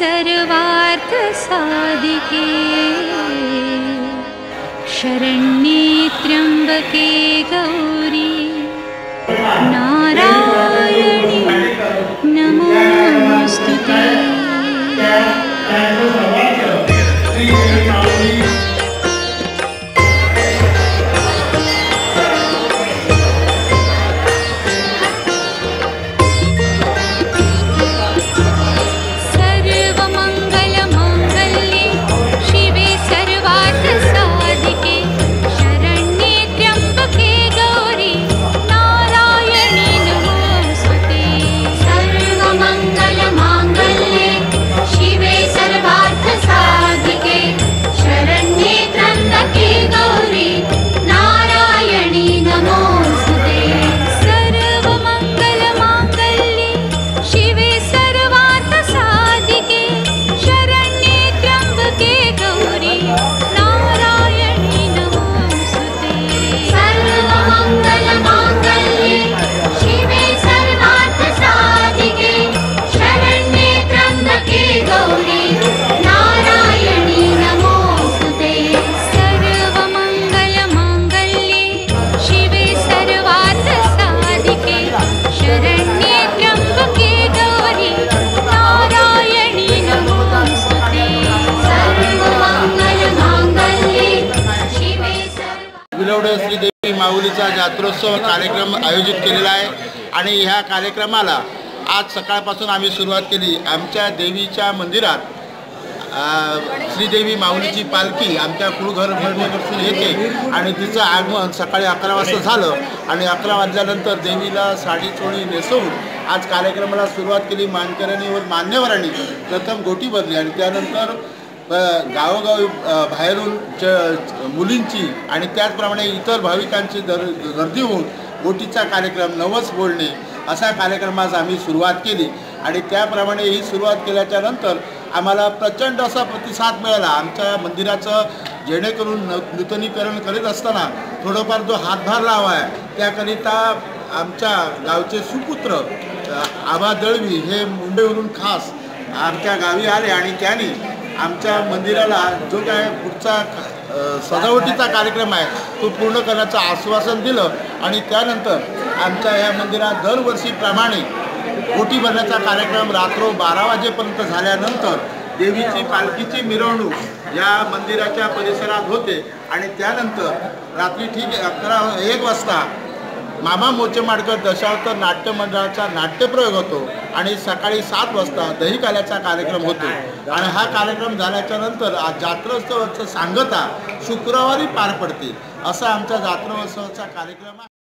सर्वार्थ साधिके शरण्ये त्र्यंबके गौरी नारायणी नमोस्तुते। विलवडे श्रीदेवी माऊलीचा जात्रोत्सव कार्यक्रम आयोजित केलेला आहे आणि ह्या कार्यक्रमाला आज सकाळपासून आम्ही सुरुवात केली। आमच्या देवीच्या मंदिरात श्रीदेवी माऊलीची पालखी आमच्या कुळघर भरणीपासून येते आणि तिचं आगमन सकाळी 11 वाजता झालं आणि 11 वाजल्यानंतर देवीला साडी चोळी नेसवून आज कार्यक्रमाला सुरुवात केली। मानकऱ्यांनी व मान्यवरांनी प्रथम गोटी भरली आणि त्यानंतर गावोगावी बाहेरून मुलींची आणि त्याचप्रमाणे इतर भाविकांची गर्दी होऊन गोटीचा कार्यक्रम नवस बोलणे अशा कार्यक्रमास आम्ही सुरुवात केली आणि त्याप्रमाणे ही सुरुवात केल्याच्या नंतर आम्हाला प्रचंड असा प्रतिसाद मिळाला। आमच्या मंदिराचं जेणेकरून नूतनीकरण करीत असताना थोडंफार जो हातभार लावा आहे त्याकरिता आमच्या गावचे सुपुत्र आबा दळवी हे मुंबईवरून खास आमच्या गावी आले आणि त्यांनी आमच्या मंदिराला जो काय पुढचा सजावटीचा कार्यक्रम आहे तो पूर्ण करण्याचं आश्वासन दिलं आणि त्यानंतर आमच्या या मंदिरात दरवर्षीप्रमाणे गोटी भरण्याचा कार्यक्रम रात्र 12 वाजेपर्यंत झाल्यानंतर देवीची पालखीची मिरवणूक या मंदिराच्या परिसरात होते आणि त्यानंतर रात्री ठीक 1 वाजता मामा मोचेमाडकर दशावतार नाट्य मंडळाचा नाट्यप्रयोग होतो आणि सकाळी 7 वाजता दहीकाल्याचा कार्यक्रम होतो आणि हा कार्यक्रम झाल्याच्या नंतर जात्रोत्सवाचं सांगता शुक्रवारी पार पडते असा आमचा जात्रोत्सवाचा कार्यक्रम आहे।